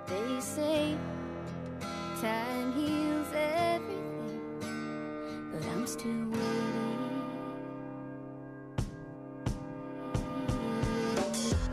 They say time heals everything, but I'm still waiting.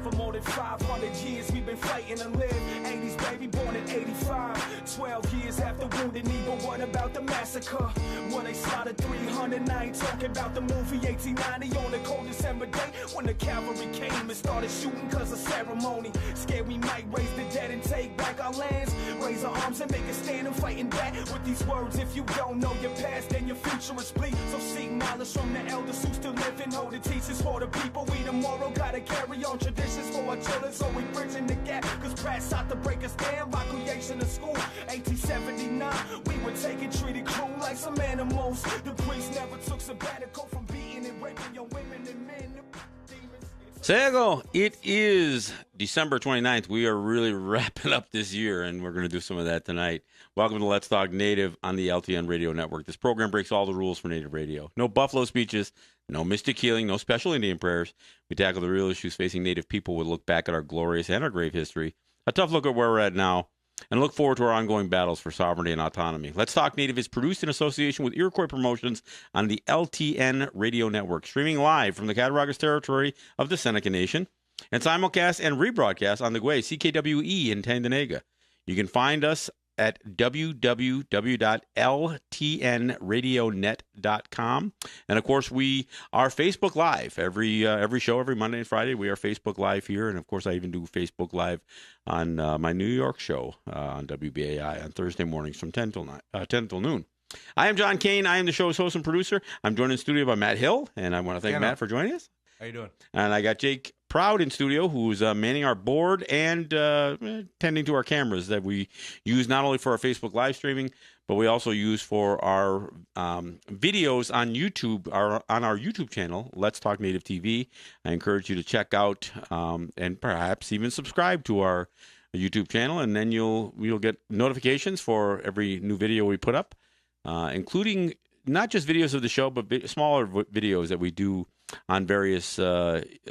For more than 500 years we've been fighting to live. 80s baby born in 85. 12 years after Wounded Knee, but what about the massacre? When they slaughtered 300, I ain't talking about the movie 1890 on the cold December day when the cavalry came and started shooting cause of ceremony. Scared we might raise the dead and take back our lands. Raise our arms and make a stand and fighting back with these words. If you don't know your past, then your future is bleak. So seek knowledge from the elders who still live and hold the teachers for the people. We tomorrow gotta carry on traditions for our children, so we bridging the gap. Cause brats out to break us down by creation of school. 1879, we were taking treated cruel like some animals. The priests never took sabbatical from beating and raping young women and men. Sego, it is December 29th. We are really wrapping up this year, and we're going to do some of that tonight. Welcome to Let's Talk Native on the LTN Radio Network. This program breaks all the rules for Native radio. No buffalo speeches, no mystic healing, no special Indian prayers. We tackle the real issues facing Native people. We look back at our glorious and our grave history, a tough look at where we're at now, and look forward to our ongoing battles for sovereignty and autonomy. Let's Talk Native is produced in association with Iroquois Promotions on the LTN Radio Network, streaming live from the Cattaraugus territory of the Seneca Nation, and simulcast and rebroadcast on the Gway, CKWE in Tandanega. You can find us at www.ltnradionet.com. And, of course, we are Facebook Live. Every show, every Monday and Friday, we are Facebook Live here. And, of course, I even do Facebook Live on my New York show on WBAI on Thursday mornings from 10 till noon. I am John Kane. I am the show's host and producer. I'm joined in studio by Matt Hill, and I want to thank Matt for joining us. How you doing? And I got Jake Proud in studio, who's manning our board and tending to our cameras that we use not only for our Facebook live streaming, but we also use for our videos on YouTube, on our YouTube channel, Let's Talk Native TV. I encourage you to check out and perhaps even subscribe to our YouTube channel, and then you'll get notifications for every new video we put up, including not just videos of the show, but smaller videos that we do on various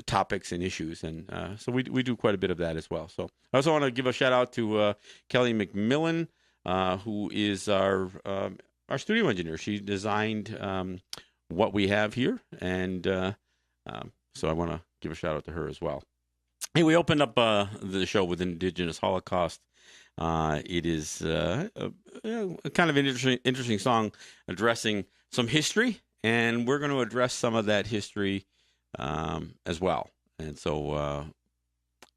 topics and issues. And so we do quite a bit of that as well. So I also want to give a shout out to Kelly McMillan, who is our studio engineer. She designed what we have here. And so I want to give a shout out to her as well. Hey, we opened up the show with Indigenous Holocaust. It is a kind of an interesting song addressing some history, and we're going to address some of that history as well. And so,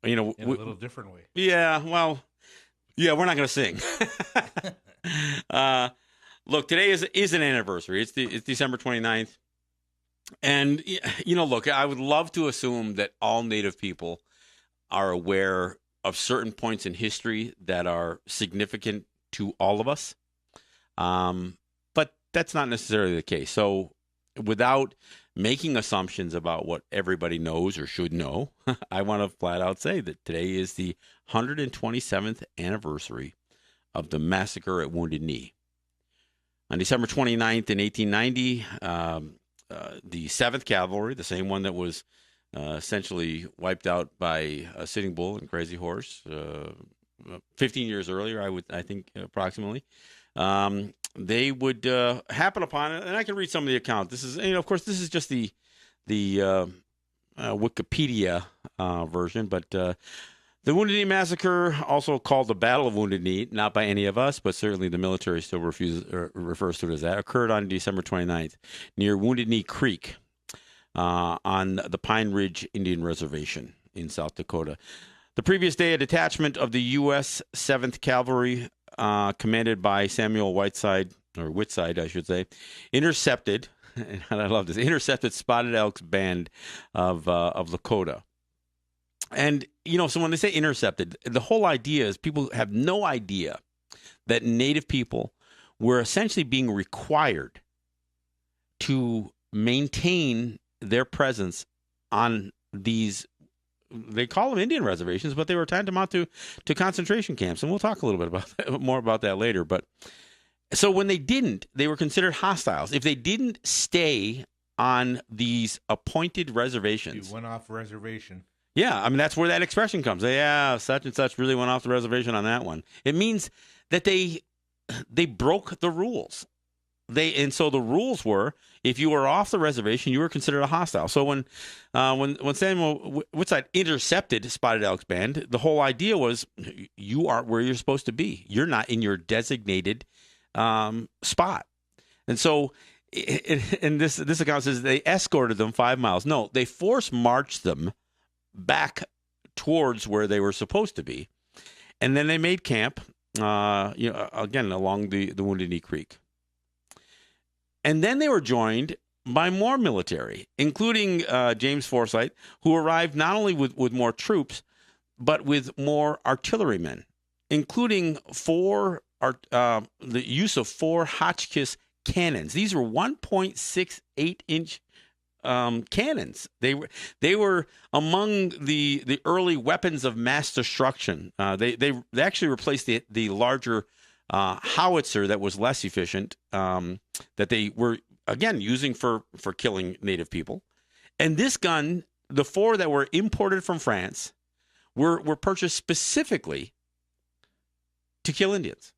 in a little different way. Yeah, well, yeah, we're not going to sing. Look, today is an anniversary. It's December 29th. And, look, I would love to assume that all Native people are aware of certain points in history that are significant to all of us. But that's not necessarily the case. So without making assumptions about what everybody knows or should know, I want to flat out say that today is the 127th anniversary of the massacre at Wounded Knee. On December 29th in 1890, the 7th Cavalry, the same one that was essentially wiped out by a Sitting Bull and Crazy Horse 15 years earlier, I think approximately. They would happen upon it, and I can read some of the account. This is, of course, this is just the Wikipedia version, but the Wounded Knee Massacre, also called the Battle of Wounded Knee, not by any of us, but certainly the military still refers to it as that, occurred on December 29th near Wounded Knee Creek, on the Pine Ridge Indian Reservation in South Dakota. The previous day, a detachment of the U.S. 7th Cavalry, commanded by Samuel Whiteside, I should say, intercepted, and I love this, Spotted Elk's band of Lakota. And, so when they say intercepted, the whole idea is people have no idea that Native people were essentially being required to maintain their presence on these, they call them Indian reservations, but they were tantamount to concentration camps. And we'll talk a little bit more about that later. But so when they didn't, they were considered hostiles. If they didn't stay on these appointed reservations. You went off reservation. Yeah, I mean, that's where that expression comes. Yeah, such and such really went off the reservation on that one. It means that they broke the rules. And so the rules were, if you were off the reservation, you were considered a hostile. So when Samuel Woodside intercepted Spotted Elk's band, the whole idea was you aren't where you're supposed to be. You're not in your designated spot. And so, and this account says they escorted them 5 miles. No, they force marched them back towards where they were supposed to be, and then they made camp. Again along the Wounded Knee Creek. And then they were joined by more military, including James Forsyth, who arrived not only with more troops, but with more artillerymen, including the use of 4 Hotchkiss cannons. These were 1.68-inch cannons. They were among the early weapons of mass destruction. They actually replaced the larger howitzer that was less efficient, that they were, again, using for killing native people. And this gun, the 4 that were imported from France, were purchased specifically to kill Indians.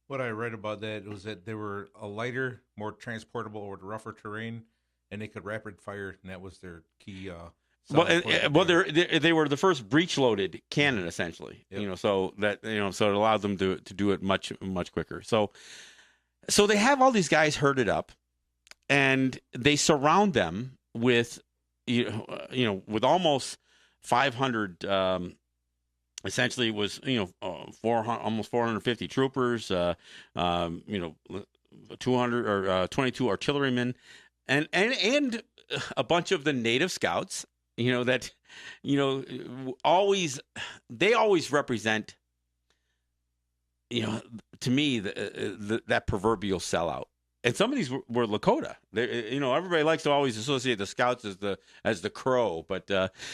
What I read about that was that they were a lighter, more transportable over the rougher terrain, and they could rapid fire, and that was their key. They were the first breech-loaded cannon, essentially. Yep. So it allowed them to do it much quicker. So they have all these guys herded up, and they surround them with, with almost 500. Essentially, it was 400, almost 450 troopers, 200 or 22 artillerymen, and a bunch of the native scouts. Always represent, to me, that proverbial sellout. And some of these were Lakota. Everybody likes to always associate the scouts as the Crow, but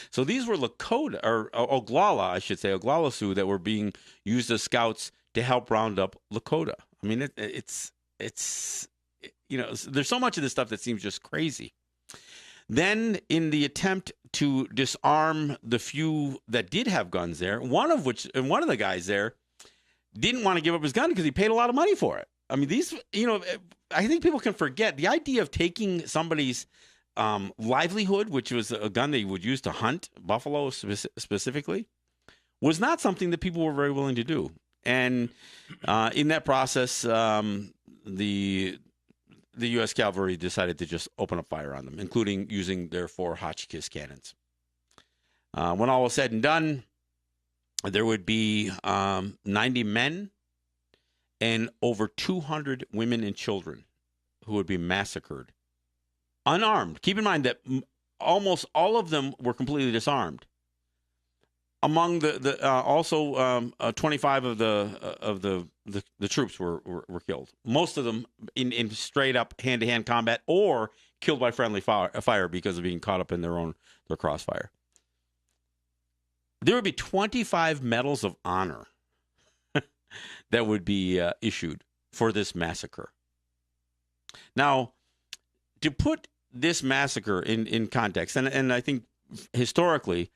so these were Lakota or Oglala, I should say, Oglala Sioux, that were being used as scouts to help round up Lakota. I mean, it's there's so much of this stuff that seems just crazy. Then, in the attempt to disarm the few that did have guns there, one of the guys there didn't want to give up his gun because he paid a lot of money for it. I mean, I think people can forget the idea of taking somebody's livelihood, which was a gun they would use to hunt buffalo specifically, was not something that people were very willing to do. And in that process, the U.S. cavalry decided to just open up fire on them, including using their 4 Hotchkiss cannons. When all was said and done, there would be 90 men and over 200 women and children who would be massacred, unarmed. Keep in mind that almost all of them were completely disarmed. Among also 25 of the troops were killed. Most of them in straight up hand-to-hand combat or killed by friendly fire because of being caught up in their crossfire. There would be 25 medals of honor that would be issued for this massacre. Now, to put this massacre in context, and I think historically,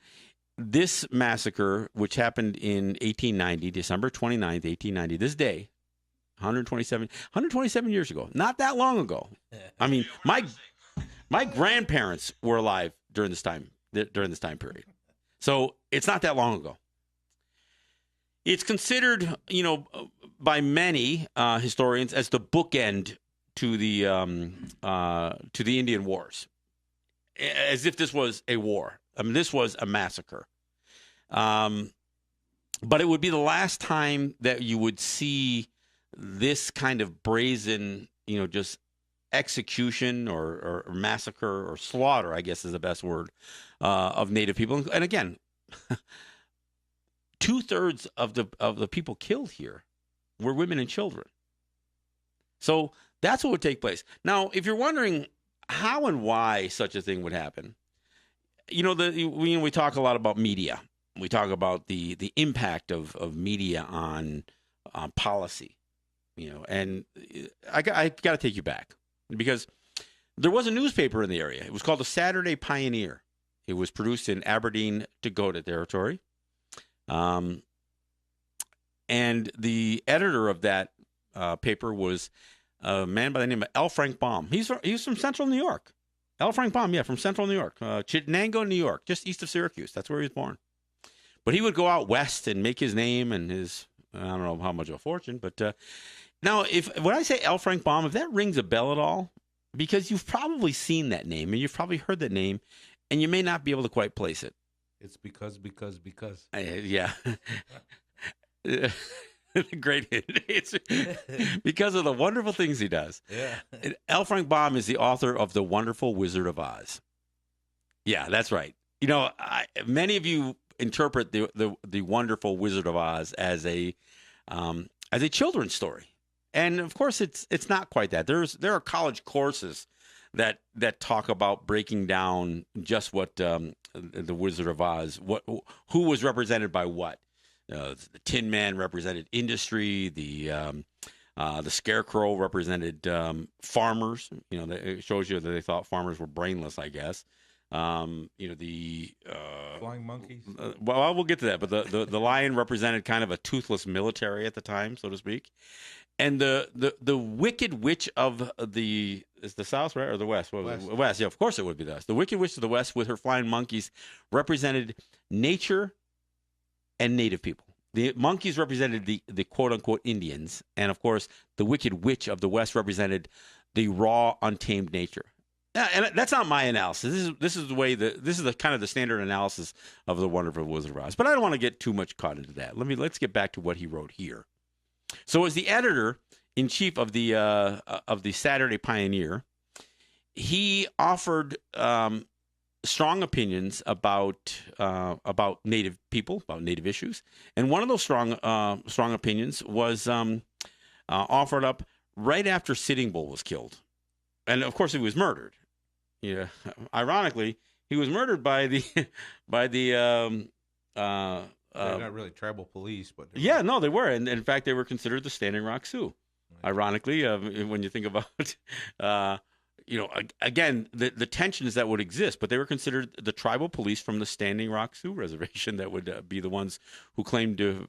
this massacre, which happened in 1890, December 29th, 1890, this day, 127 years ago, not that long ago. I mean, my grandparents were alive during this time period. So it's not that long ago. It's considered, by many historians as the bookend to the Indian Wars, as if this was a war. I mean, this was a massacre. But it would be the last time that you would see this kind of brazen, just execution or massacre or slaughter, I guess is the best word, of Native people. And again, 2/3 of the people killed here were women and children. So that's what would take place. Now, if you're wondering how and why such a thing would happen, we talk a lot about media. We talk about the impact of media on policy, and I got to take you back because there was a newspaper in the area. It was called the Saturday Pioneer, It was produced in Aberdeen, Dakota Territory. And the editor of that paper was a man by the name of L. Frank Baum. He's from Central New York. L. Frank Baum, yeah, from Central New York. Chittenango, New York, just east of Syracuse. That's where he was born. But he would go out west and make his name and his, I don't know how much of a fortune. But now, when I say L. Frank Baum, if that rings a bell at all, because you've probably seen that name and you've probably heard that name, and you may not be able to quite place it. It's because. Yeah. Great hit. It's because of the wonderful things he does. Yeah. L. Frank Baum is the author of The Wonderful Wizard of Oz. Yeah, that's right. You know, many of you interpret the Wonderful Wizard of Oz as a children's story, and of course, it's not quite that. There are college courses that talk about breaking down just what the Wizard of Oz, who was represented by what. The Tin Man represented industry. The Scarecrow represented farmers. You know, it shows you that they thought farmers were brainless, I guess. The Flying monkeys. Well, we'll get to that. But the lion represented kind of a toothless military at the time, so to speak. And the Wicked Witch of the South, right, or the West? West. Yeah, of course it would be the West. The Wicked Witch of the West with her flying monkeys represented nature and native people. The monkeys represented the quote-unquote Indians. And, of course, the Wicked Witch of the West represented the raw, untamed nature. And that's not my analysis. This is the kind of the standard analysis of The Wonderful Wizard of Oz. But I don't want to get too much caught into that. Let's get back to what he wrote here. So as the editor-in-chief of the Saturday Pioneer, he offered strong opinions about Native people, about Native issues, and one of those strong opinions was offered up right after Sitting Bull was killed, and of course he was murdered. Yeah, ironically, he was murdered by the they're not really tribal police, but they were, and in fact they were considered the Standing Rock Sioux. Ironically, when you think about again, the tensions that would exist, but they were considered the tribal police from the Standing Rock Sioux Reservation that would be the ones who claimed to,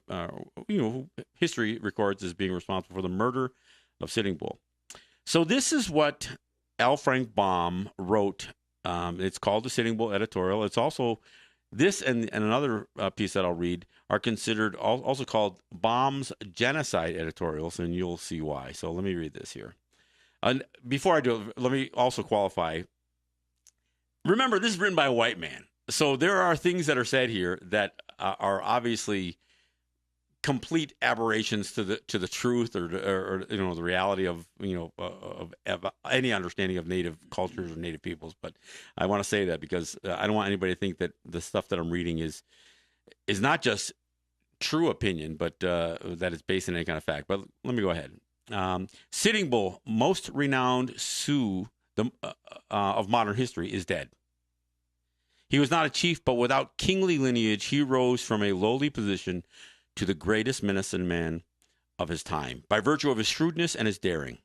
who history records as being responsible for the murder of Sitting Bull. So this is what L. Frank Baum wrote. It's called the Sitting Bull editorial. It's also, this and another piece that I'll read are considered also called Baum's genocide editorials, and you'll see why. So let me read this here. And before I do it, let me also qualify. Remember, this is written by a white man. So there are things that are said here that are obviously complete aberrations to the truth or the reality of any understanding of Native cultures or Native peoples. But I want to say that because I don't want anybody to think that the stuff that I'm reading is not just true opinion, but that it's based on any kind of fact. But let me go ahead. Sitting Bull, most renowned Sioux of modern history, is dead. He was not a chief, but without kingly lineage, he rose from a lowly position to the greatest medicine man of his time by virtue of his shrewdness and his daring.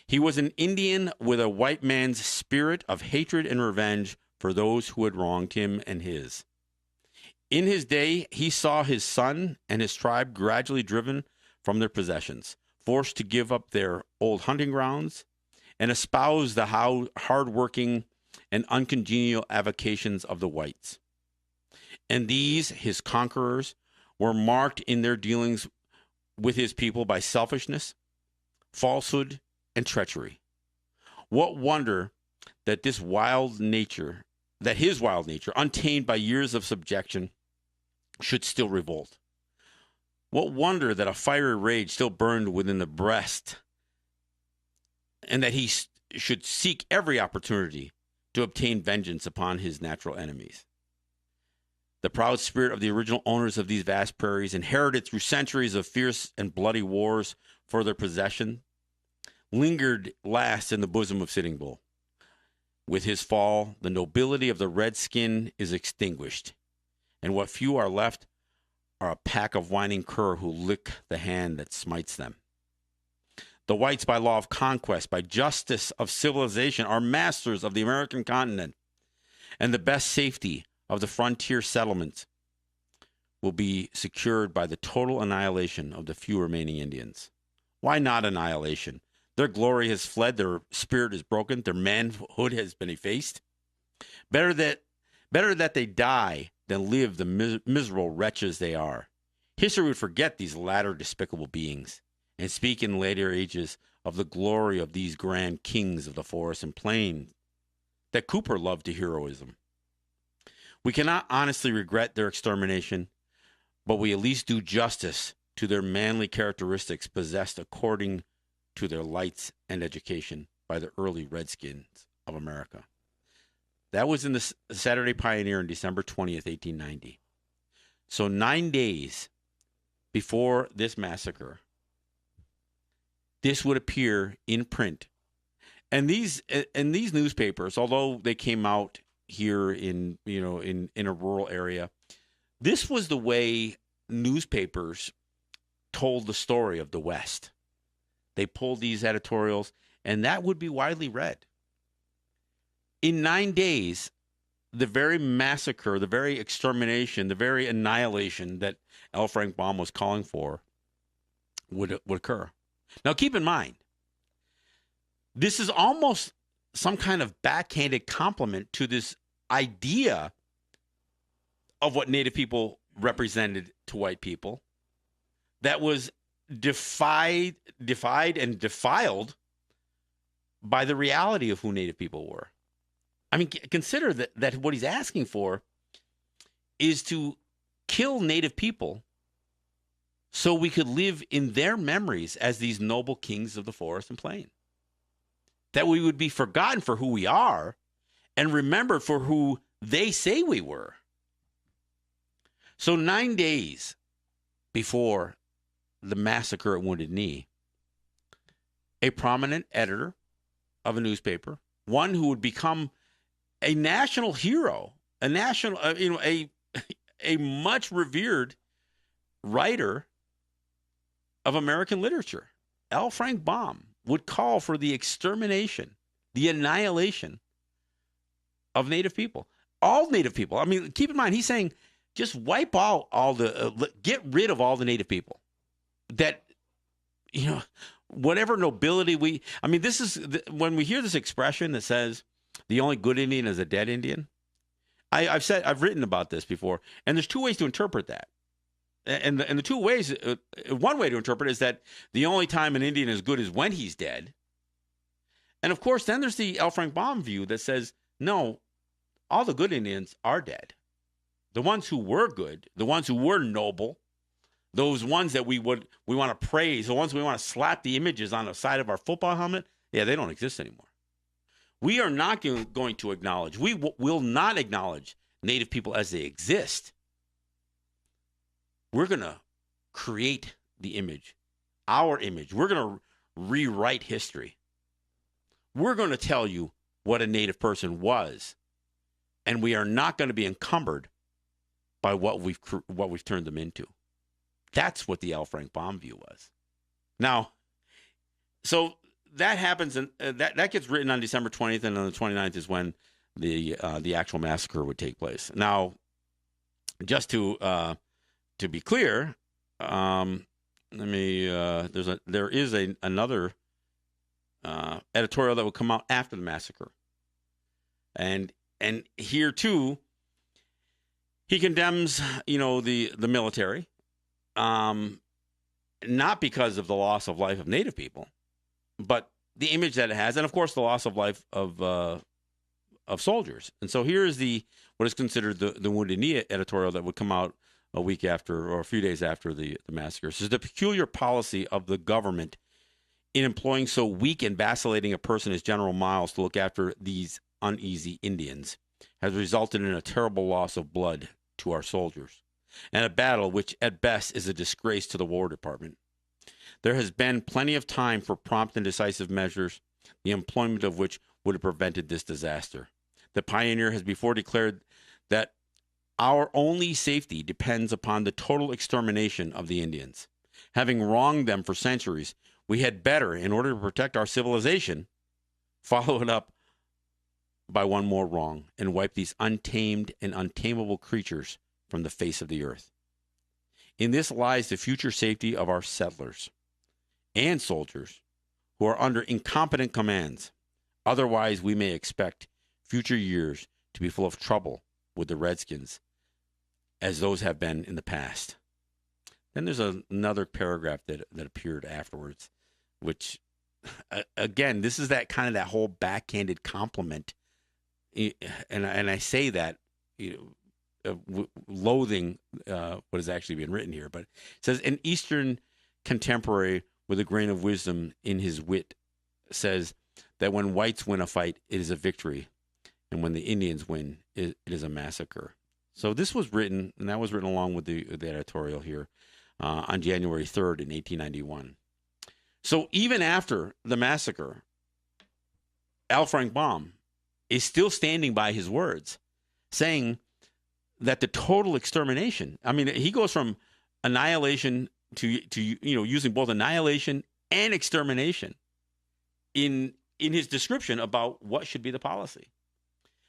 He was an Indian with a white man's spirit of hatred and revenge for those who had wronged him and his. In his day, he saw his son and his tribe gradually driven from their possessions, forced to give up their old hunting grounds, and espouse the hard-working and uncongenial avocations of the whites. And these, his conquerors, were marked in their dealings with his people by selfishness, falsehood, and treachery. What wonder that his wild nature, untamed by years of subjection, should still revolt. What wonder that a fiery rage still burned within the breast, and that he should seek every opportunity to obtain vengeance upon his natural enemies. The proud spirit of the original owners of these vast prairies, inherited through centuries of fierce and bloody wars for their possession, lingered last in the bosom of Sitting Bull. With his fall, the nobility of the redskin is extinguished, and what few are left are a pack of whining cur who lick the hand that smites them. The whites, by law of conquest, by justice of civilization, are masters of the American continent. and the best safety of the frontier settlements will be secured by the total annihilation of the few remaining Indians. Why not annihilation? Their glory has fled, their spirit is broken, their manhood has been effaced. Better that they die than live the miserable wretches they are. History would forget these latter despicable beings and speak in later ages of the glory of these grand kings of the forest and plain that Cooper loved to heroism. We cannot honestly regret their extermination, but we at least do justice to their manly characteristics possessed according to their lights and education by the early Redskins of America. That was in the Saturday Pioneer on December 20th, 1890. So 9 days before this massacre, this would appear in print. And these newspapers, although they came out here in a rural area, this was the way newspapers told the story of the West. They pulled these editorials, and that would be widely read. In 9 days, the very massacre, the very extermination, the very annihilation that L. Frank Baum was calling for would occur. Now, keep in mind, this is almost some kind of backhanded compliment to this idea of what Native people represented to white people that was defied and defiled by the reality of who Native people were. I mean, consider that what he's asking for is to kill Native people so we could live in their memories as these noble kings of the forest and plain. That we would be forgotten for who we are and remembered for who they say we were. So 9 days before the massacre at Wounded Knee, a prominent editor of a newspaper, one who would become a national hero, a much revered writer of American literature, L. Frank Baum, would call for the extermination, the annihilation of Native people, all Native people. I mean, keep in mind, he's saying just wipe out all the, get rid of all the Native people. That, whatever nobility this is, when we hear this expression that says the only good Indian is a dead Indian, I've written about this before, and there's two ways to interpret that. And the two ways, one way to interpret it is that the only time an Indian is good is when he's dead. And of course, then there's the L. Frank Baum view that says, no, all the good Indians are dead. The ones who were good, the ones who were noble, those ones that we want to praise, the ones we want to slap the images on the side of our football helmet, yeah, they don't exist anymore. We are not going to acknowledge, we will not acknowledge Native people as they exist. We're going to create the image, our image. We're going to rewrite history. We're going to tell you what a Native person was, and we are not going to be encumbered by what we've turned them into. That's what the L. Frank Baum view was. Now, so that happens, and that gets written on December 20th, and on the 29th is when the actual massacre would take place. Now, just to be clear, there is another editorial that will come out after the massacre, and here too, he condemns the military, not because of the loss of life of Native people, but the image that it has, and of course the loss of life of soldiers. And so here is what is considered the Wounded Knee editorial that would come out a week after or a few days after the massacre. It says, the peculiar policy of the government in employing so weak and vacillating a person as General Miles to look after these uneasy Indians has resulted in a terrible loss of blood to our soldiers, and a battle which at best is a disgrace to the War Department. There has been plenty of time for prompt and decisive measures, the employment of which would have prevented this disaster. The Pioneer has before declared that our only safety depends upon the total extermination of the Indians. Having wronged them for centuries, we had better, in order to protect our civilization, follow it up by one more wrong and wipe these untamed and untamable creatures from the face of the earth. In this lies the future safety of our settlers and soldiers who are under incompetent commands. Otherwise, we may expect future years to be full of trouble with the Redskins, as those have been in the past. Then there's another paragraph that appeared afterwards, which, again, this is that kind of that whole backhanded compliment, and I say that, loathing what is actually being written here, but it says an Eastern contemporary with a grain of wisdom in his wit says that when whites win a fight, it is a victory, and when the Indians win, it is a massacre. So this was written, and that was written along with the editorial here on January 3rd in 1891. So even after the massacre, L. Frank Baum is still standing by his words, saying that the total extermination, I mean, he goes from annihilation to using both annihilation and extermination in his description about what should be the policy.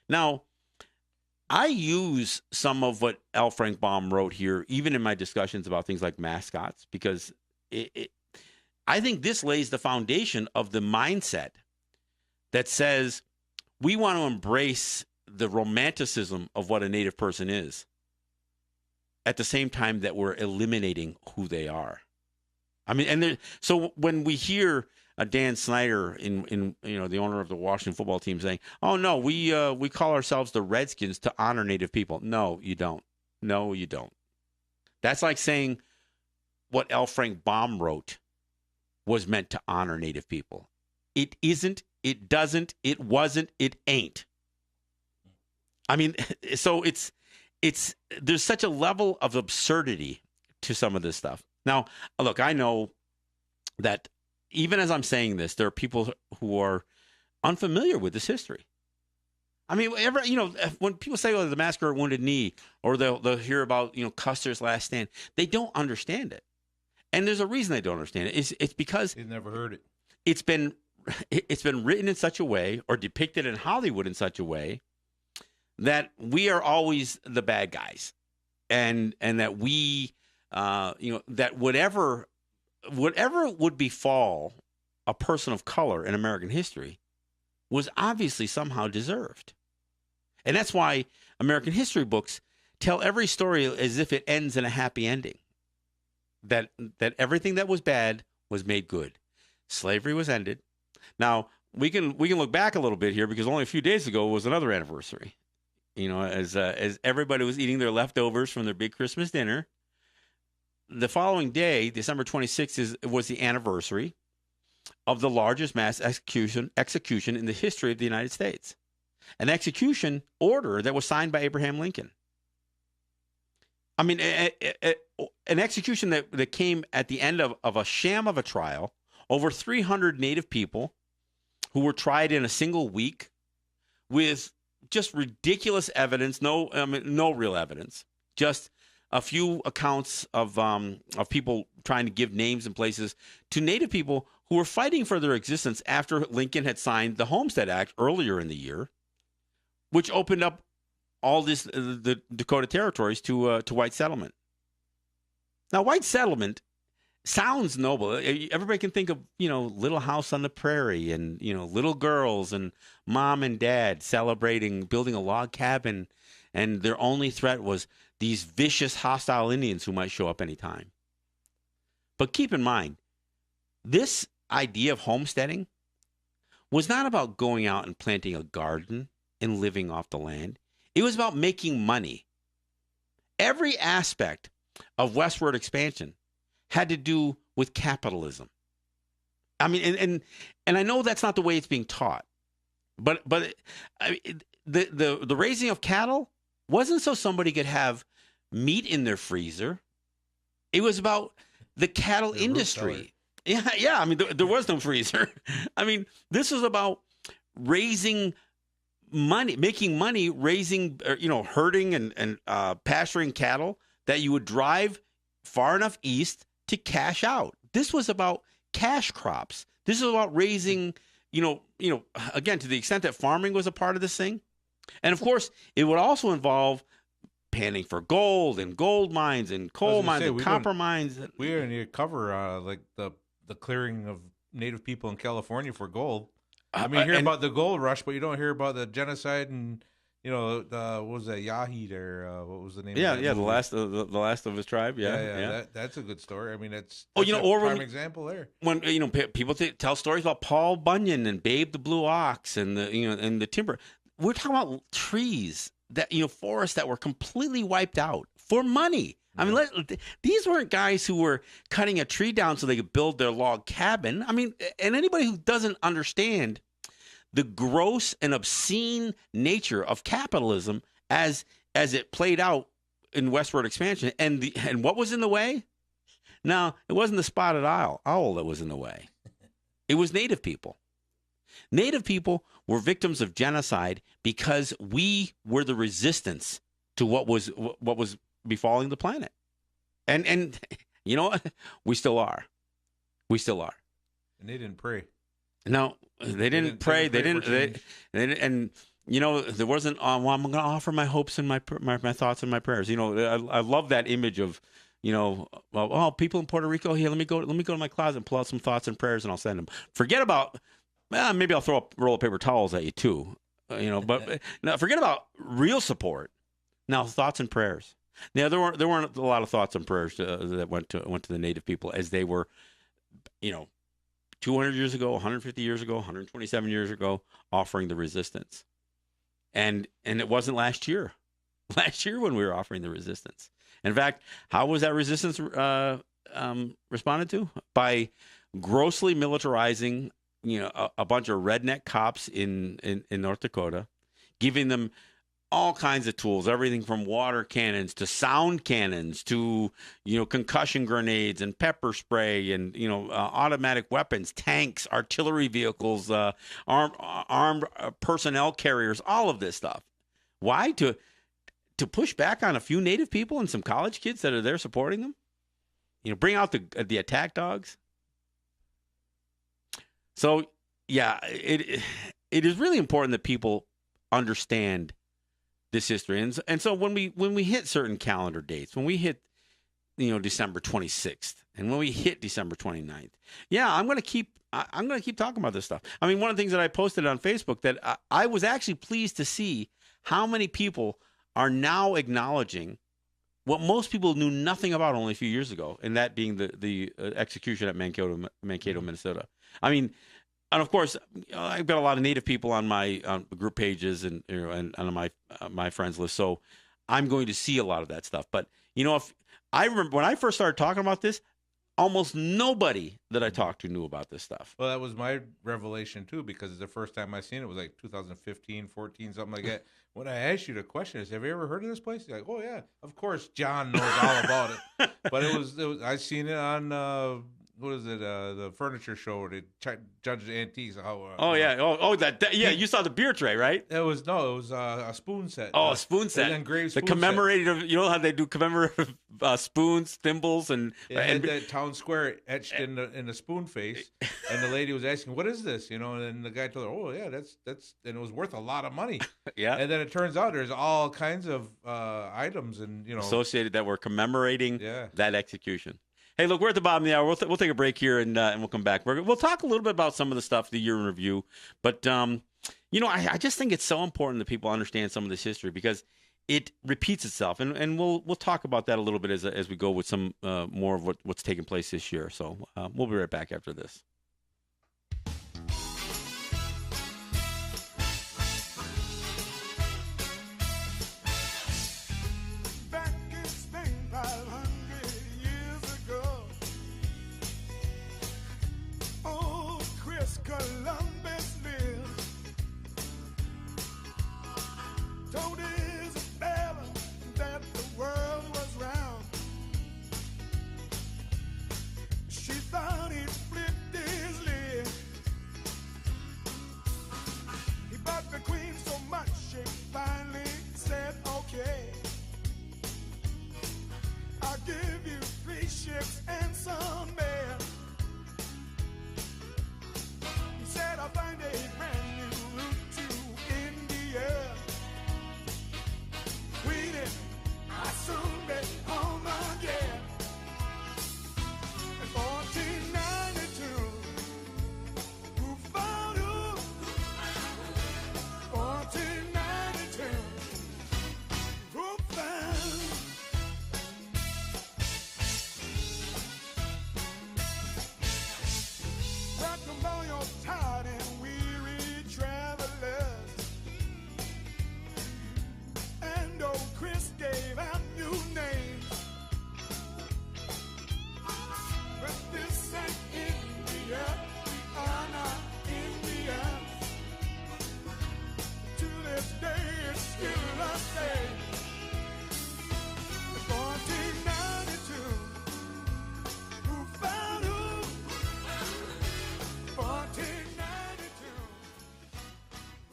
Now, I use some of what L. Frank Baum wrote here, even in my discussions about things like mascots, because I think this lays the foundation of the mindset that says we want to embrace the romanticism of what a Native person is at the same time that we're eliminating who they are. I mean, so when we hear Dan Snyder, in the owner of the Washington football team, saying, "Oh no, we call ourselves the Redskins to honor Native people." No, you don't. No, you don't. That's like saying what L. Frank Baum wrote was meant to honor Native people. It isn't. It doesn't. It wasn't. It ain't. I mean, so it's there's such a level of absurdity to some of this stuff. Now, look, I know that even as I'm saying this, there are people who are unfamiliar with this history. I mean, when people say, "Oh, the massacre at Wounded Knee," or they'll hear about Custer's last stand, they don't understand it, and there's a reason they don't understand it. It's because they never heard it. It's been written in such a way, or depicted in Hollywood in such a way, that we are always the bad guys, and that we, that whatever would befall a person of color in American history was obviously somehow deserved. And that's why American history books tell every story as if it ends in a happy ending. That everything that was bad was made good. Slavery was ended. Now, we can look back a little bit here, because only a few days ago was another anniversary. As everybody was eating their leftovers from their big Christmas dinner, the following day, December 26th, was the anniversary of the largest mass execution in the history of the United States. An execution order that was signed by Abraham Lincoln. I mean, an execution that came at the end of a sham of a trial. Over 300 Native people who were tried in a single week with just ridiculous evidence, no real evidence, just a few accounts of people trying to give names and places to Native people who were fighting for their existence after Lincoln had signed the Homestead Act earlier in the year, which opened up all the Dakota territories to white settlement. Now, white settlement sounds noble. Everybody can think of, Little House on the Prairie and, little girls and mom and dad celebrating, building a log cabin, and their only threat was these vicious, hostile Indians who might show up anytime. But keep in mind, this idea of homesteading was not about going out and planting a garden and living off the land. It was about making money. Every aspect of westward expansion had to do with capitalism. I mean, and I know that's not the way it's being taught, but the raising of cattle wasn't so somebody could have meat in their freezer. It was about the cattle industry. Yeah. I mean, there was no freezer. I mean, this was about raising money, making money, raising, herding and pasturing cattle that you would drive far enough east to cash out. This was about cash crops. This is about raising again, to the extent that farming was a part of this thing, and of course, it would also involve panning for gold and gold mines and coal mines and copper mines. We don't need to cover like the clearing of native people in California for gold. I mean, you hear about the gold rush, but you don't hear about the genocide and what was that Yahid or what was the name? Yeah, of that yeah, movie? the last of his tribe. Yeah. That's a good story. I mean, that's or a prime when, example there. When people tell stories about Paul Bunyan and Babe the Blue Ox and the timber. We're talking about trees that forests that were completely wiped out for money. I mean, these weren't guys who were cutting a tree down so they could build their log cabin. I mean, and anybody who doesn't understand the gross and obscene nature of capitalism as it played out in westward expansion, and what was in the way? No, it wasn't the spotted owl that was in the way. It was native people. Native people were victims of genocide because we were the resistance to what was befalling the planet. And you know what? We still are. We still are. And they didn't pray. No, they didn't pray. They didn't. And there wasn't. Well, I'm going to offer my hopes and my thoughts and my prayers. I love that image of, people in Puerto Rico. Here, let me go to my closet and pull out some thoughts and prayers, and I'll send them. Forget about. Maybe I'll throw a roll of paper towels at you too. But no, forget about real support. Now, thoughts and prayers. Now, there weren't a lot of thoughts and prayers that went to the native people as they were, 200 years ago, 150 years ago, 127 years ago, offering the resistance. And it wasn't last year. Last year when we were offering the resistance. In fact, how was that resistance responded to? By grossly militarizing, a bunch of redneck cops in North Dakota, giving them all kinds of tools, everything from water cannons to sound cannons to, concussion grenades and pepper spray and, automatic weapons, tanks, artillery vehicles, armed personnel carriers, all of this stuff. Why? To push back on a few native people and some college kids that are there supporting them? Bring out the attack dogs. So, yeah, it is really important that people understand this history. And so when we hit certain calendar dates, when we hit, December 26th and when we hit December 29th, I'm going to keep talking about this stuff. I mean, one of the things that I posted on Facebook that I was actually pleased to see how many people are now acknowledging what most people knew nothing about only a few years ago, and that being the execution at Mankato, Minnesota. I mean, and of course, I've got a lot of Native people on my group pages and on my friends list, so I'm going to see a lot of that stuff. But if I remember when I first started talking about this, almost nobody that I talked to knew about this stuff. Well, that was my revelation too, because the first time I seen it was like 2015, 14, something like that. When I asked you the question, is, have you ever heard of this place? You're like, oh yeah, of course, John knows all about it. But it was I seen it on. What is it? The furniture show where they judge the antiques. You saw the beer tray, right? It was a spoon set. Oh, a spoon set. An engraved spoon commemorative. Set. How they do commemorative spoons, thimbles, and had that town square etched in the spoon face. And the lady was asking, "What is this?" And then the guy told her, "Oh yeah, that's," and it was worth a lot of money. Yeah. And then it turns out there's all kinds of items and associated that were commemorating that execution. Hey, look, we're at the bottom of the hour. We'll take a break here and we'll come back. We'll talk a little bit about some of the stuff, the year in review. But, I just think it's so important that people understand some of this history because it repeats itself. And we'll talk about that a little bit as we go with some more of what's taking place this year. So we'll be right back after this. Columbus lived. Told Isabella that the world was round. She thought he flipped it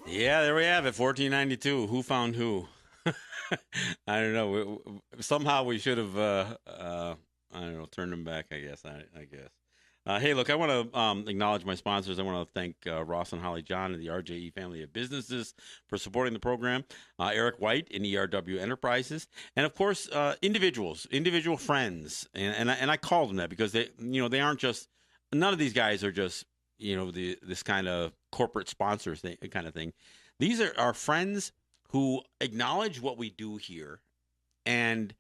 Yeah, there we have it. 1492. Who found who? I don't know. Somehow we should have. I don't know. Turned them back. I guess. I guess. Hey, look, I want to acknowledge my sponsors. I want to thank Ross and Holly John and the RJE family of businesses for supporting the program. Eric White in ERW Enterprises, and of course, individual friends. And I call them that because they aren't just. None of these guys are just this kind of corporate sponsors kind of thing. These are our friends who acknowledge what we do here and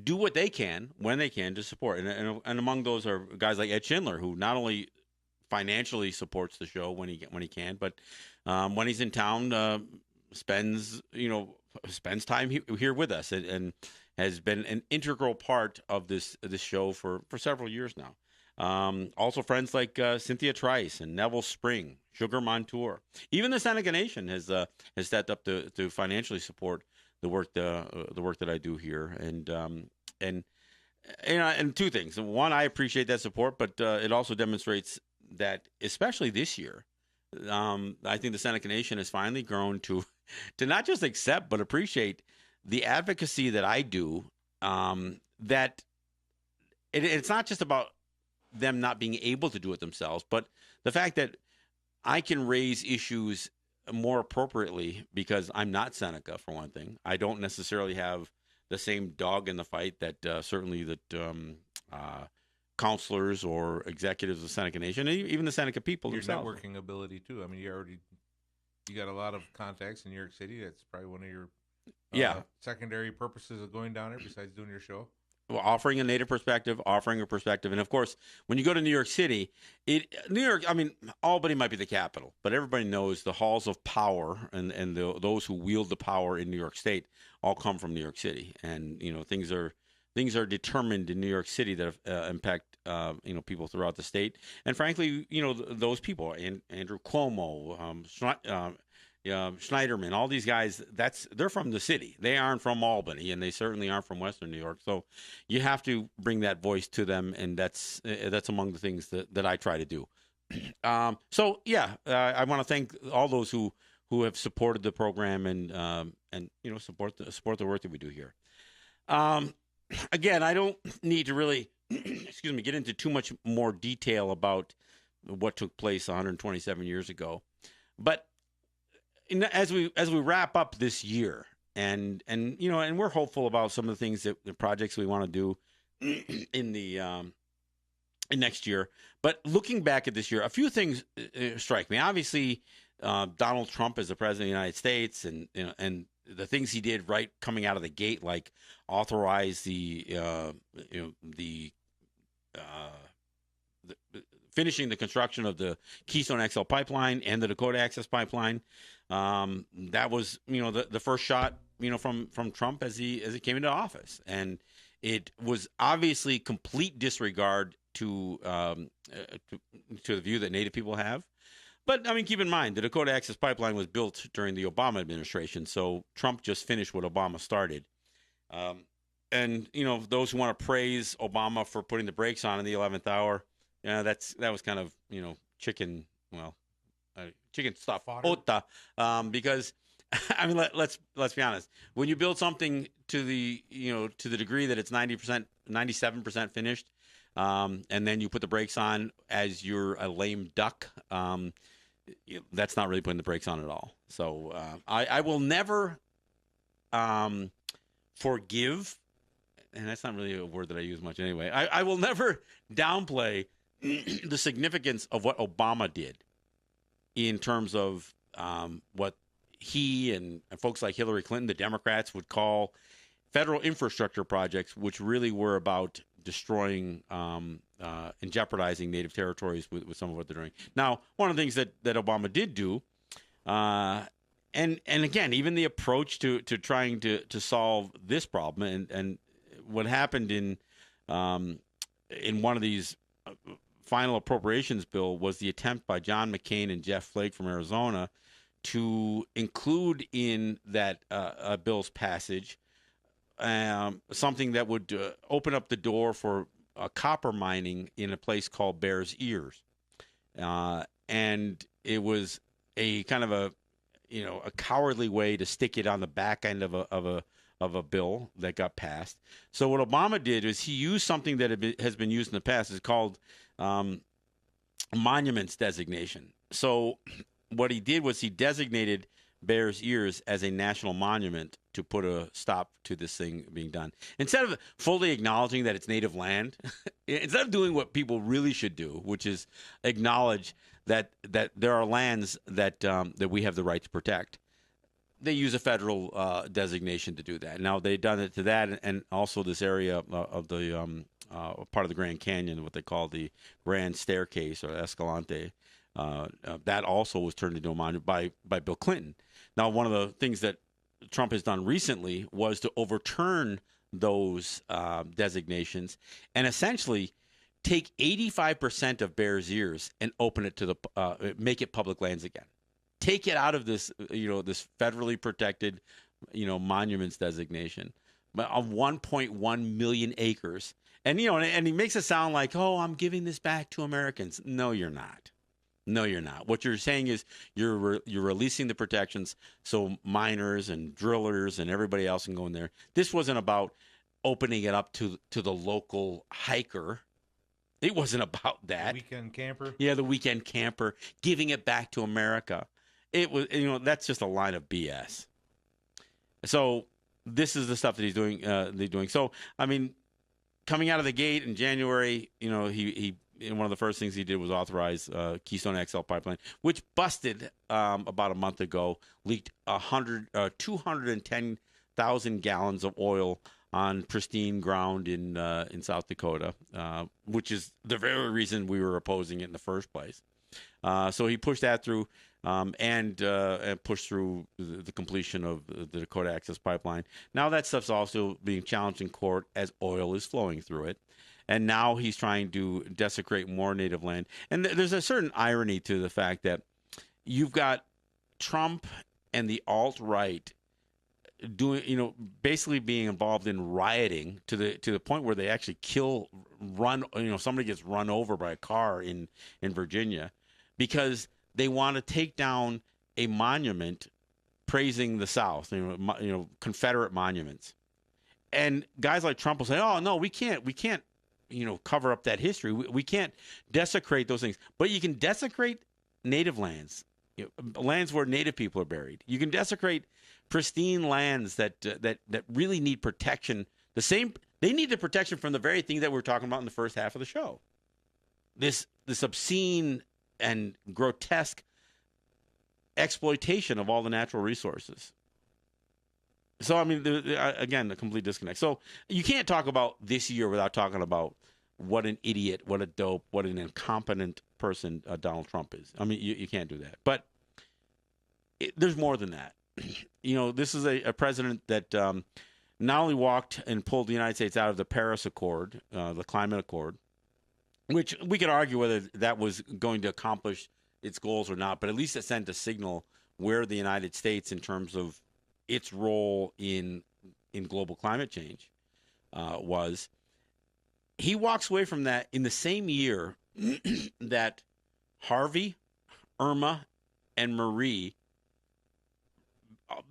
do what they can when they can to support. And among those are guys like Ed Schindler, who not only financially supports the show when he can, but when he's in town, spends time here with us and has been an integral part of this show for several years now. Also friends like Cynthia Trice and Neville Spring, Sugar Montour. Even the Seneca Nation has stepped up to financially support the work that I do here. And two things. One, I appreciate that support, but it also demonstrates that, especially this year, I think the Seneca Nation has finally grown to not just accept but appreciate the advocacy that I do. That it's not just about them not being able to do it themselves, but the fact that I can raise issues more appropriately because I'm not Seneca, for one thing. I don't necessarily have the same dog in the fight that certainly counselors or executives of Seneca Nation, even the Seneca people Your themselves. networking ability too. I mean, you got a lot of contacts in New York City. That's probably one of your secondary purposes of going down there besides doing your show. Well, offering a native perspective, offering a perspective. And of course, when you go to New York City, Albany might be the capital, but everybody knows the halls of power and those who wield the power in New York State all come from New York City. And, things are determined in New York City that impact, people throughout the state. And frankly, those people, Andrew Cuomo, Schneiderman, all these guys, they're from the city. They aren't from Albany, and they certainly aren't from Western New York. So you have to bring that voice to them, and that's among the things that I try to do. I want to thank all those who have supported the program and support the work that we do here. Again, I don't need to really get into too much more detail about what took place 127 years ago, but as we wrap up this year, and we're hopeful about some of the things the projects we want to do in next year. But looking back at this year, a few things strike me. Obviously, Donald Trump as the president of the United States, and the things he did right coming out of the gate, like authorize finishing the construction of the Keystone XL pipeline and the Dakota Access pipeline. That was, the first shot, from Trump as he came into office, and it was obviously complete disregard to the view that Native people have. But keep in mind, the Dakota Access pipeline was built during the Obama administration, so Trump just finished what Obama started. And those who want to praise Obama for putting the brakes on in the 11th hour, that was kind of chicken stuff. Ota, because let's be honest. When you build something to the degree that it's 90%, 97% finished, and then you put the brakes on as you're a lame duck, that's not really putting the brakes on at all. So I will never forgive, and that's not really a word that I use much anyway. I will never downplay the significance of what Obama did in terms of what he and folks like Hillary Clinton, the Democrats, would call federal infrastructure projects, which really were about destroying and jeopardizing native territories with some of what they're doing. Now, one of the things that Obama did do, and again, even the approach to trying to solve this problem, and what happened in one of these final appropriations bill was the attempt by John McCain and Jeff Flake from Arizona to include in that bill's passage something that would open up the door for copper mining in a place called Bears Ears. And it was a kind of a cowardly way to stick it on the back end of a bill that got passed. So what Obama did is he used something that has been used in the past. It's called monuments designation. So what he did was he designated Bears Ears as a national monument to put a stop to this thing being done. Instead of fully acknowledging that it's native land, instead of doing what people really should do, which is acknowledge that there are lands that we have the right to protect, they use a federal designation to do that. Now they've done it to that, and also this area of the part of the Grand Canyon, what they call the Grand Staircase or Escalante. That also was turned into a monument by Bill Clinton. Now, one of the things that Trump has done recently was to overturn those designations and essentially take 85% of Bears Ears and open it to make it public lands again. Take it out of this, this federally protected, monuments designation of 1.1 million acres. And, and he makes it sound like, oh, I'm giving this back to Americans. No, you're not. No, you're not. What you're saying is you're releasing the protections so miners and drillers and everybody else can go in there. This wasn't about opening it up to the local hiker. It wasn't about that. The weekend camper? Yeah, the weekend camper, giving it back to America. It was, that's just a line of BS. So this is the stuff that he's doing. They're doing. So, I mean, coming out of the gate in January, he one of the first things he did was authorize Keystone XL pipeline, which busted about a month ago, leaked 210,000 gallons of oil on pristine ground in South Dakota, which is the very reason we were opposing it in the first place. So he pushed that through and pushed through the completion of the Dakota Access Pipeline. Now that stuff's also being challenged in court as oil is flowing through it. And now he's trying to desecrate more native land. And there's a certain irony to the fact that you've got Trump and the alt-right doing, basically being involved in rioting to the point where they actually somebody gets run over by a car in Virginia because they want to take down a monument praising the South, Confederate monuments. And guys like Trump will say, "Oh no, we can't cover up that history. We can't desecrate those things, but you can desecrate native lands, lands where native people are buried. You can desecrate pristine lands that really need protection. They need the protection from the very thing that we were talking about in the first half of the show. This obscene and grotesque exploitation of all the natural resources. So, I mean, again, a complete disconnect. So you can't talk about this year without talking about what an idiot, what a dope, what an incompetent person Donald Trump is. I mean, you can't do that. But there's more than that. This is a president that not only walked and pulled the United States out of the Paris Accord, the climate accord, which we could argue whether that was going to accomplish its goals or not, but at least it sent a signal where the United States, in terms of its role in global climate change, was. He walks away from that in the same year that Harvey, Irma, and Marie,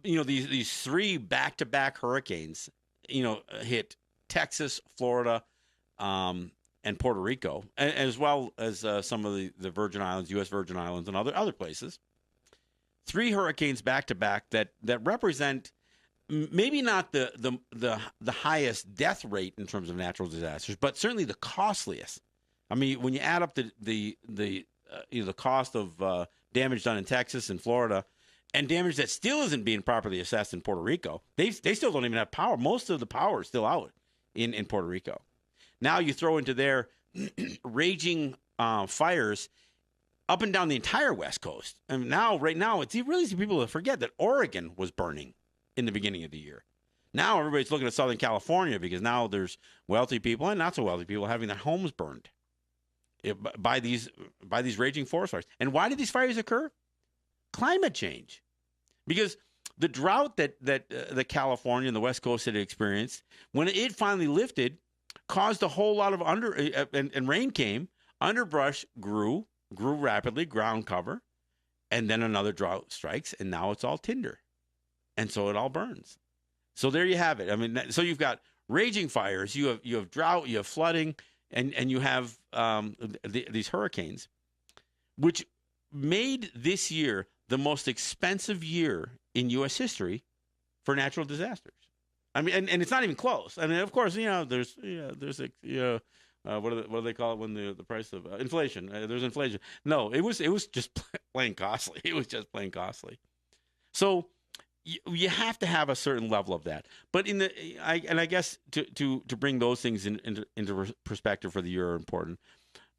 these three back-to-back hurricanes, hit Texas, Florida, and Puerto Rico, as well as some of the Virgin Islands, U.S. Virgin Islands, and other places. Three hurricanes back-to-back that represent maybe not the highest death rate in terms of natural disasters, but certainly the costliest. I mean, when you add up the cost of damage done in Texas and Florida, and damage that still isn't being properly assessed in Puerto Rico, they still don't even have power. Most of the power is still out in Puerto Rico. Now you throw into their raging fires up and down the entire West Coast. And right now, it's really easy for people to forget that Oregon was burning in the beginning of the year. Now everybody's looking at Southern California because now there's wealthy people and not so wealthy people having their homes burned by these raging forest fires. And why did these fires occur? Climate change. Because the drought that California and the West Coast had experienced, when it finally lifted, caused a whole lot of and rain came. Underbrush grew rapidly, ground cover, And then another drought strikes, and now it's all tinder. And so it all burns. So there you have it. I mean, so you've got raging fires, you have drought, you have flooding, and you have these hurricanes, which made this year the most expensive year in U.S. history for natural disasters. I mean, and it's not even close. I mean, of course, there's what do they call it when the price of inflation? There's inflation. No, it was just plain costly. It was just plain costly. So you have to have a certain level of that. But I guess to bring those things into perspective for the year are important.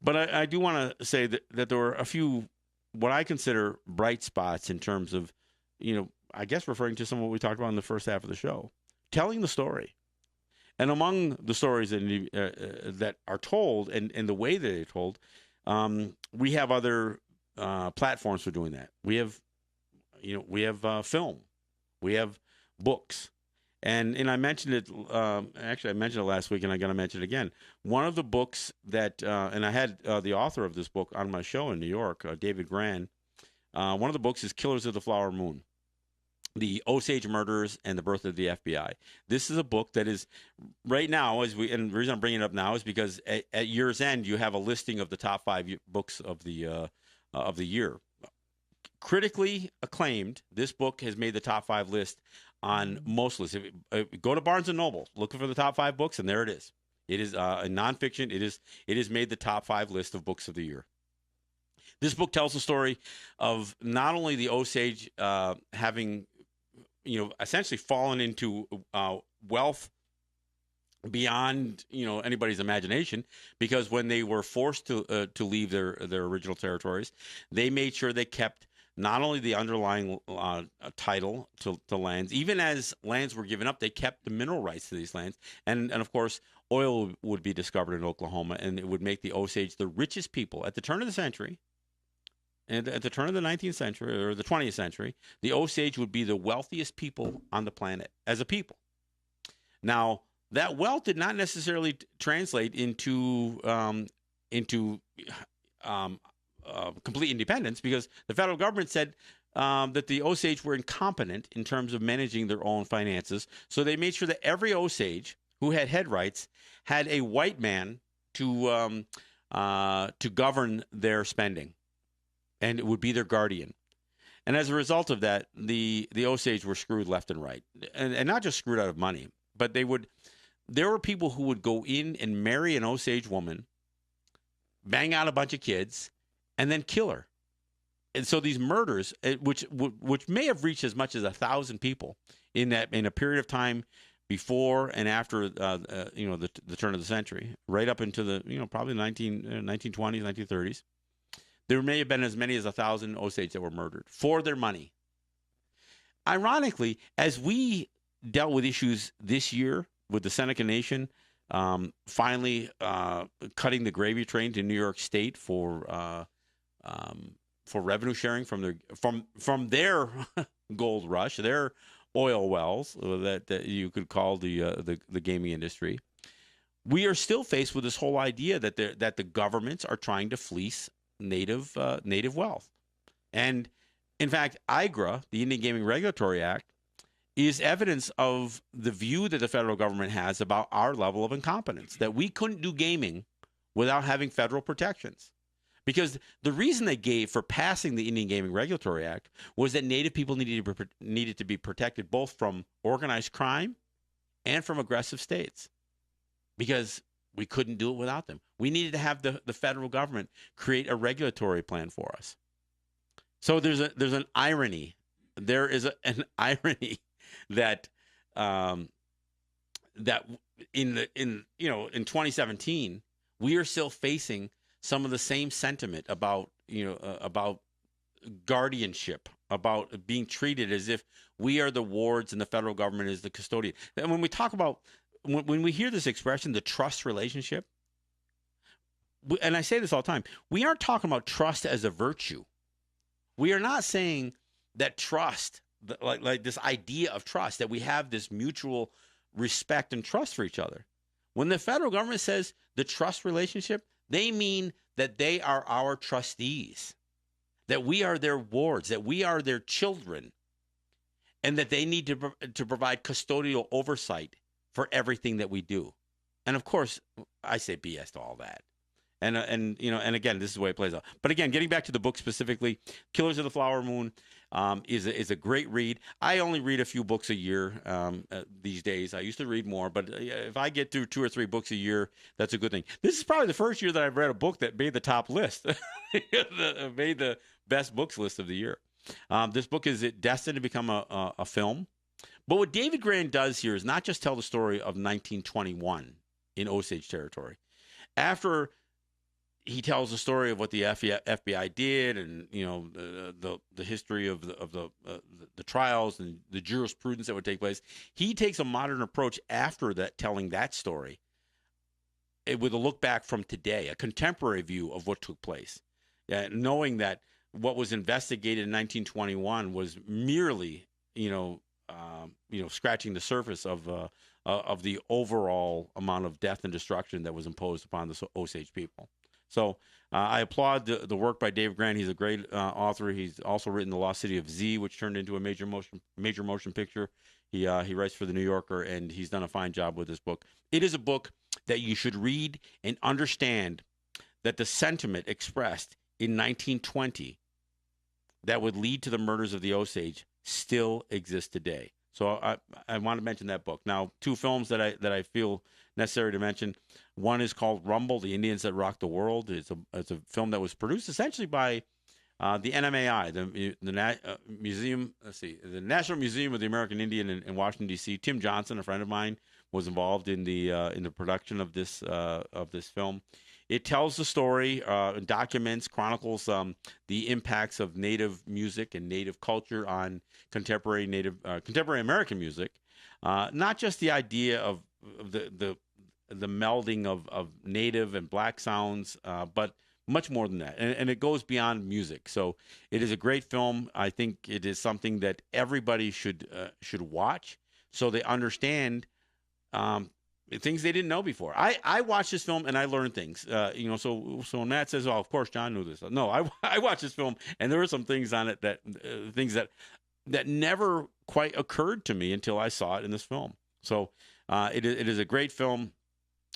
But I do want to say that there were a few what I consider bright spots in terms of, I guess referring to some of what we talked about in the first half of the show, telling the story. And among the stories that are told and the way that they're told, we have other platforms for doing that. We have, film, we have books, and I mentioned it. Actually, I mentioned it last week, and I'm going to mention it again. One of the books that, and I had the author of this book on my show in New York, David Gran. One of the books is "Killers of the Flower Moon." The Osage Murders and the Birth of the FBI. This is a book that is right now, and the reason I'm bringing it up now is because at year's end you have a listing of the top 5 books of the year. Critically acclaimed, this book has made the top 5 list on most lists. Go to Barnes and Noble, looking for the top 5 books, and there it is. It is a nonfiction. It has made the top 5 list of books of the year. This book tells the story of not only the Osage having essentially fallen into wealth beyond anybody's imagination, because when they were forced to leave their original territories, they made sure they kept not only the underlying title to lands, even as lands were given up, they kept the mineral rights to these lands, and of course oil would be discovered in Oklahoma, and it would make the Osage the richest people at the turn of the century. And at the turn of the 19th century or the 20th century, the Osage would be the wealthiest people on the planet as a people. Now, that wealth did not necessarily translate into complete independence, because the federal government said that the Osage were incompetent in terms of managing their own finances. So they made sure that every Osage who had head rights had a white man to govern their spending. And it would be their guardian. And as a result of that, the Osage were screwed left and right. And not just screwed out of money, but there were people who would go in and marry an Osage woman, bang out a bunch of kids, and then kill her. And so these murders, which may have reached as much as 1,000 people in a period of time before and after the turn of the century, right up into the probably 1920s, 1930s. There may have been as many as 1,000 Osage that were murdered for their money. Ironically, as we dealt with issues this year with the Seneca Nation finally cutting the gravy train to New York State for revenue sharing from their gold rush, their oil wells that you could call the gaming industry, we are still faced with this whole idea that the governments are trying to fleece native wealth. And in fact, IGRA, the Indian Gaming Regulatory Act, is evidence of the view that the federal government has about our level of incompetence, that we couldn't do gaming without having federal protections. Because the reason they gave for passing the Indian Gaming Regulatory Act was that native people needed to be protected both from organized crime and from aggressive states, because we couldn't do it without them. We needed to have the federal government create a regulatory plan for us. So there's an irony. There is an irony that that in 2017 we are still facing some of the same sentiment about guardianship, about being treated as if we are the wards and the federal government is the custodian. And when we talk about when we hear this expression, the trust relationship, and I say this all the time, we aren't talking about trust as a virtue. We are not saying that trust, like this idea of trust, that we have this mutual respect and trust for each other. When the federal government says the trust relationship, they mean that they are our trustees. that we are their wards, that we are their children, and that they need to provide custodial oversight for everything that we do. And of course, I say BS to all that. And again, this is the way it plays out. But again, getting back to the book specifically, Killers of the Flower Moon is a great read. I only read a few books a year these days. I used to read more, but if I get through 2 or 3 books a year, that's a good thing. This is probably the first year that I've read a book that made the top list, made the best books list of the year. This book is destined to become a film. But what David Grann does here is not just tell the story of 1921 in Osage territory. After he tells the story of what the FBI did, and the history of the trials and the jurisprudence that would take place. He takes a modern approach after that, telling that story with a look back from today, a contemporary view of what took place, knowing that what was investigated in 1921 was merely scratching the surface of the overall amount of death and destruction that was imposed upon the Osage people. So I applaud the work by Dave Grann. He's a great author. He's also written The Lost City of Z, which turned into a major motion picture. He writes for The New Yorker, and he's done a fine job with this book. It is a book that you should read and understand that the sentiment expressed in 1920 that would lead to the murders of the Osage still exists today. So I want to mention that book. Now, 2 films that I feel necessary to mention. One is called Rumble: The Indians That Rocked the World. It's a film that was produced essentially by the NMAI, the museum. Let's see, the National Museum of the American Indian in Washington D.C. Tim Johnson, a friend of mine, was involved in the production of this film. It tells the story, documents, chronicles the impacts of Native music and Native culture on contemporary American music. Not just the idea of the melding of Native and Black sounds, but much more than that. And it goes beyond music. So it is a great film. I think it is something that everybody should watch so they understand things they didn't know before. I watched this film and I learned things. So when Matt says, "Oh, of course John knew this," no, I watched this film and there were some things on it that never quite occurred to me until I saw it in this film. So it is a great film.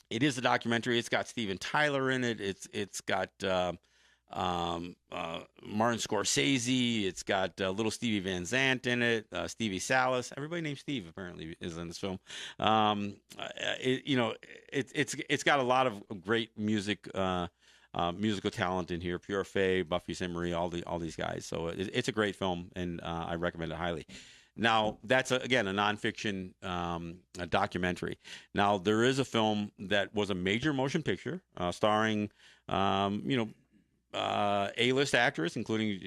It is a documentary. It's got Steven Tyler in it. It's got Martin Scorsese. It's got little Stevie Van Zandt in it. Stevie Salas. Everybody named Steve apparently is in this film. It's got a lot of great musical talent in here. Pure Fay, Buffy Sainte-Marie, all these guys. So it's a great film, and I recommend it highly. Now, that's, again, a nonfiction a documentary. Now, there is a film that was a major motion picture starring, A-list actors, including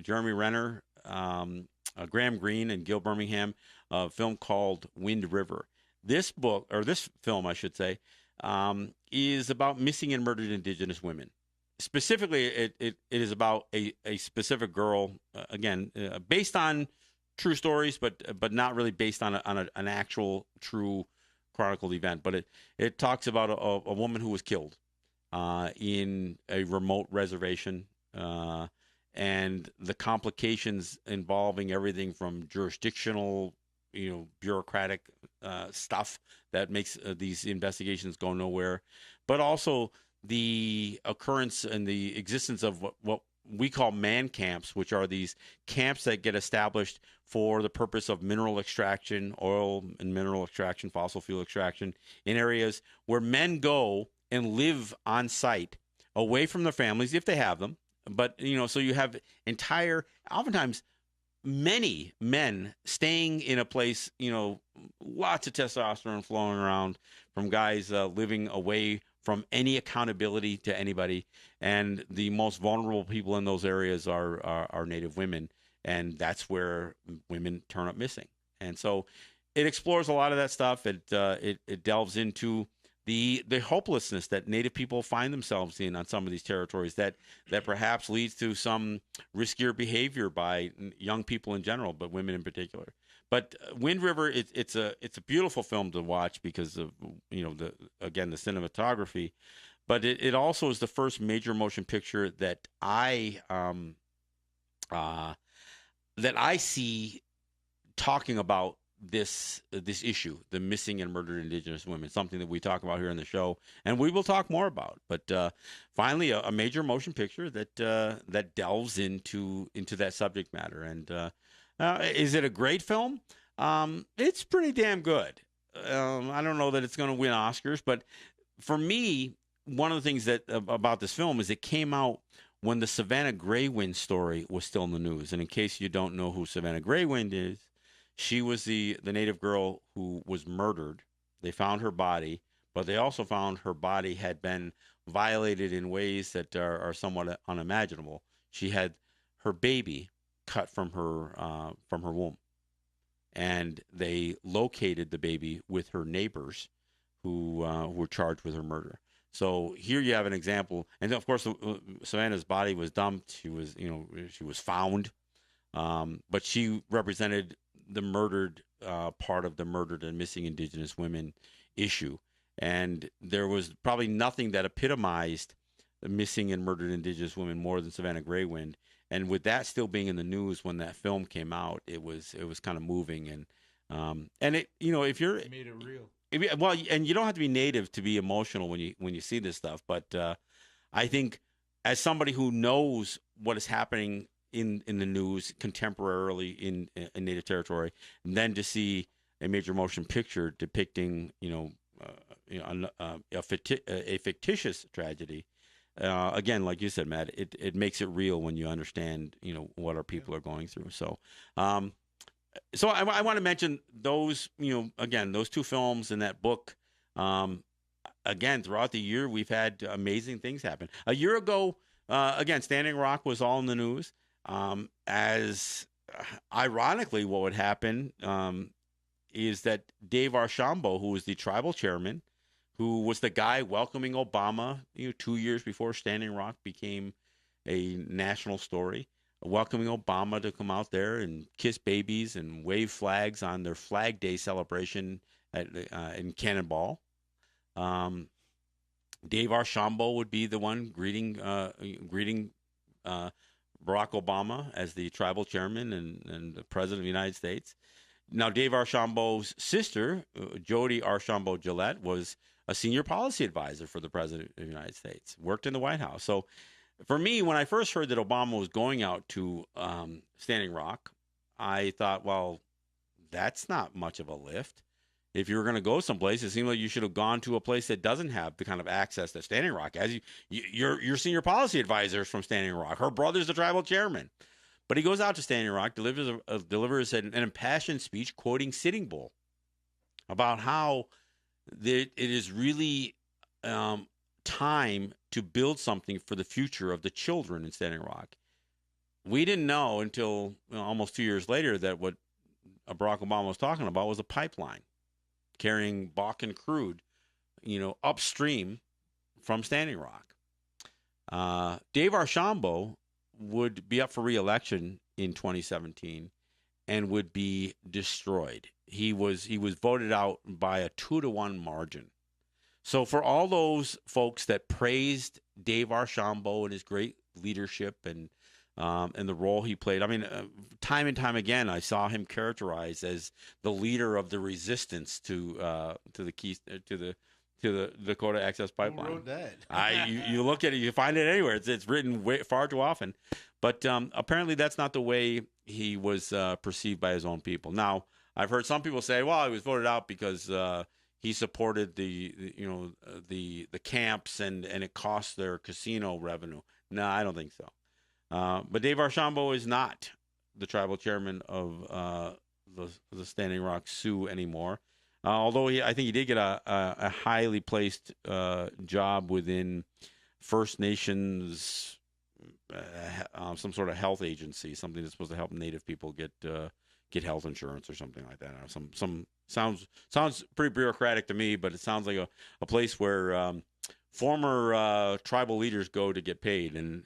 Jeremy Renner, Graham Greene, and Gil Birmingham, a film called Wind River. This film, I should say, is about missing and murdered Indigenous women. Specifically, it is about a specific girl, based on true stories, but not really based on an actual true chronicled event. But it talks about a woman who was killed in a remote reservation, and the complications involving everything from jurisdictional, bureaucratic stuff that makes these investigations go nowhere, but also the occurrence and the existence of what we call man camps, which are these camps that get established for the purpose of mineral extraction, oil and mineral extraction, fossil fuel extraction, in areas where men go and live on site away from their families if they have them. But, so you have oftentimes many men staying in a place, lots of testosterone flowing around from guys living away from any accountability to anybody. And the most vulnerable people in those areas are Native women. And that's where women turn up missing. And so it explores a lot of that stuff. It delves into the hopelessness that Native people find themselves in on some of these territories that perhaps leads to some riskier behavior by young people in general, but women in particular. But Wind River, it's a beautiful film to watch because of the cinematography, but it also is the first major motion picture that I that I see talking about this issue, the missing and murdered Indigenous women, something that we talk about here in the show, and we will talk more about. But finally, a major motion picture that delves into that subject matter. And is it a great film? It's pretty damn good. I don't know that it's going to win Oscars, but for me, one of the things that about this film is it came out when the Savannah Greywind story was still in the news. And in case you don't know who Savannah Greywind is, she was the native girl who was murdered. They found her body, but they also found her body had been violated in ways that are somewhat unimaginable. She had her baby cut from her womb, and they located the baby with her neighbors who were charged with her murder. So here you have an example, and of course, Savannah's body was dumped. She was found, but she represented the murdered part of the murdered and missing Indigenous women issue. And there was probably nothing that epitomized the missing and murdered Indigenous women more than Savannah Greywind. And with that still being in the news when that film came out, it was kind of moving. And it, if you're It made it real. well, and you don't have to be native to be emotional when you see this stuff. But I think as somebody who knows what is happening in the news contemporarily in Native territory, and then to see a major motion picture depicting a fictitious tragedy, again, like you said, Matt, it makes it real when you understand what our people are going through. So so I want to mention those, again, those two films and that book. Again, throughout the year, we've had amazing things happen. A year ago, again, Standing Rock was all in the news. As ironically, what would happen is that Dave Archambault, who was the tribal chairman, who was the guy welcoming Obama 2 years before Standing Rock became a national story, welcoming Obama to come out there and kiss babies and wave flags on their Flag Day celebration in Cannonball. Dave Archambault would be the one greeting Barack Obama as the tribal chairman and the president of the United States. Now, Dave Archambault's sister, Jody Archambault Gillette, was a senior policy advisor for the president of the United States, worked in the White House. So for me, when I first heard that Obama was going out to Standing Rock, I thought, well, that's not much of a lift. If you were going to go someplace, it seemed like you should have gone to a place that doesn't have the kind of access that Standing Rock has. Your senior policy advisor is from Standing Rock. Her brother's the tribal chairman. But he goes out to Standing Rock, delivers an impassioned speech quoting Sitting Bull about how it is really time to build something for the future of the children in Standing Rock. We didn't know until almost 2 years later that what Barack Obama was talking about was a pipeline carrying Bakken crude, upstream from Standing Rock. Dave Archambault would be up for re-election in 2017 and would be destroyed. He was voted out by a 2-1 margin. So for all those folks that praised Dave Archambault and his great leadership and the role he played, I mean, time and time again, I saw him characterized as the leader of the resistance to the Dakota Access Pipeline. Who wrote that? You look at it, you find it anywhere. It's written far too often. But apparently that's not the way he was perceived by his own people. Now, I've heard some people say, well, he was voted out because he supported the camps and it cost their casino revenue. No, I don't think so. But Dave Archambault is not the tribal chairman of the Standing Rock Sioux anymore. Although I think he did get a highly placed job within First Nations, some sort of health agency, something that's supposed to help Native people get health insurance or something like that. Some sounds pretty bureaucratic to me, but it sounds like a place where former tribal leaders go to get paid, and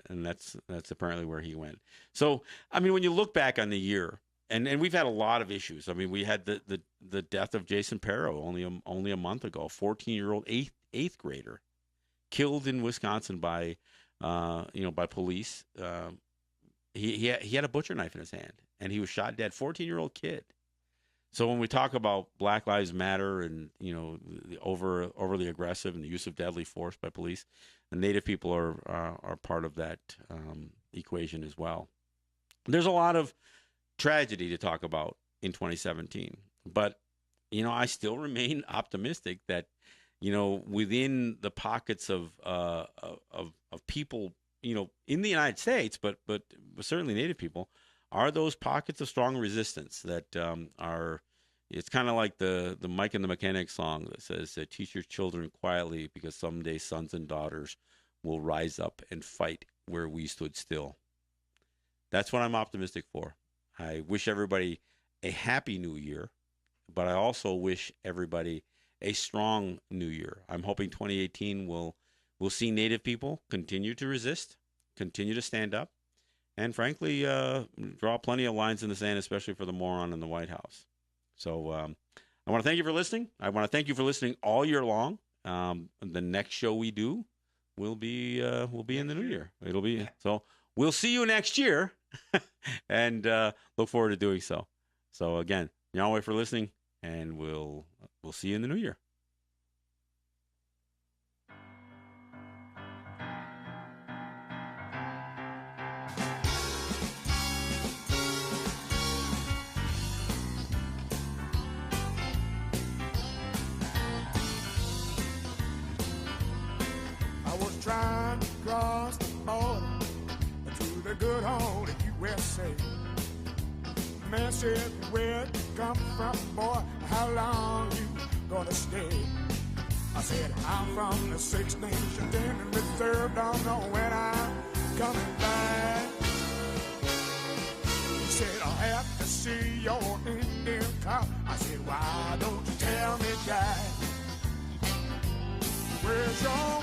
that's apparently where he went. So, I mean, when you look back on the year. And we've had a lot of issues. I mean, we had the death of Jason Perro only a month ago, 14-year-old eighth grader, killed in Wisconsin by police. he had a butcher knife in his hand, and he was shot dead. 14-year-old kid. So when we talk about Black Lives Matter and the overly aggressive and the use of deadly force by police, the Native people are part of that equation as well. There's a lot of tragedy to talk about in 2017, but I still remain optimistic that within the pockets of people in the United States, but certainly Native people, are those pockets of strong resistance that are. It's kind of like the Mike and the Mechanic song that says, "Teach your children quietly, because someday sons and daughters will rise up and fight where we stood still." That's what I'm optimistic for. I wish everybody a happy new year, but I also wish everybody a strong new year. I'm hoping 2018 will see Native people continue to resist, continue to stand up, and frankly, draw plenty of lines in the sand, especially for the moron in the White House. So I want to thank you for listening. I want to thank you for listening all year long. The next show we do will be in the new year. It'll be so. We'll see you next year, and look forward to doing so. So again, Yahweh for listening, and we'll see you in the new year. Trying to cross the border to the good old USA. Man said, where you come from, boy? How long you gonna stay? I said, I'm from the 6th Nation, and Reserve, don't know when I'm coming back. He said, I'll have to see your Indian cop. I said, why don't you tell me, Jack? Where's your